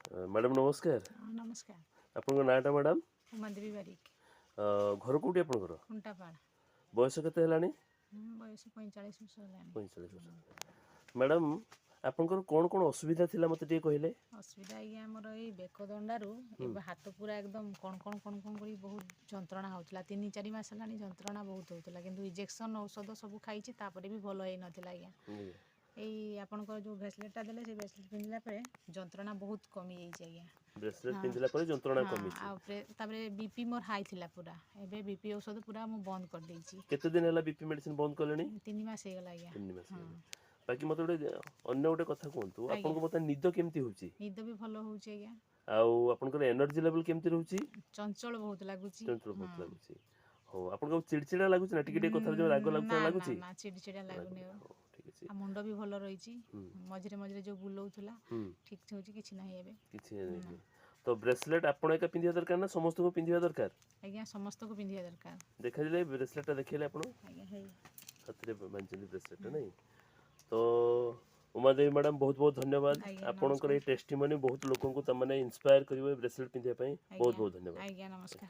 Madam नमस्कार। नमस्कार। आपन नाटा मैडम उमादेवी बारिक घर कोठी आपनकर खुंटापाड़ बयस केते हेलानी बयस 45 वर्ष हेलानी 45 वर्ष मैडम आपनकर कोन कोन असुविधा थिला मते टे कहले असुविधा आज्ञा हमर ए बेकदंडारू एबे हाथ पूरा एकदम कण कण कण कण करी बहुत जंत्रणा होतला 3-4 मास हेलानी जंत्रणा बहुत होतला किंतु इंजेक्शन औषध सब खाइछि तापरे भी भलो हे नथिला आज्ञा एई आपनकर जो ब्रेसलेट देले से ब्रेसलेट पिनला परे जंत्रणा बहुत कमी जाइछि आज्ञा ब्रेसलेट पिनदिला परे जंत्रणा कमी छि तापरे बीपी मोर हाई थिला पूरा एबे बीपी औषध पूरा मु बंद कर देइछि केते दिन हला बीपी मेडिसिन बंद करलेनी 3 मास हे गेला आज्ञा 3 मास बाकी मते अन्य गोटे कथा कहंतु आपनको मते निद केमती होछि निद भी भलो होछि आज्ञा आउ आपनकर एनर्जी लेवल केमती रहउछि चंचल बहुत लागुछि चंचल बहुत लागुछि हो आपनको चिड़चिड़ा लागुछि ना टिके कथा जो राग लागुछ लागुछि ना चिड़चिड़ा लागुनी ठीक अछि आ मुंड भी भलो रहिछि मझरे मझरे जो बुलौथला ठीक होछि किछि नाही एबे किछि नाही तो ब्रेसलेट आपण एका पिंधिया दरकार ना समस्त को पिंधिया दरकार आज्ञा समस्त को पिंधिया दरकार देखा दिले ब्रेसलेट देखिले आपण आज्ञा हे हतरे मानचली ब्रेसलेट नहीं तो उमादेवी मैडम बहुत बहुत धन्यवाद आपनकर ए टेस्टिमनी बहुत लोगन को तमने इंस्पायर करिवे ब्रेसलेट पिंधिया पई बहुत बहुत धन्यवाद आज्ञा नमस्कार।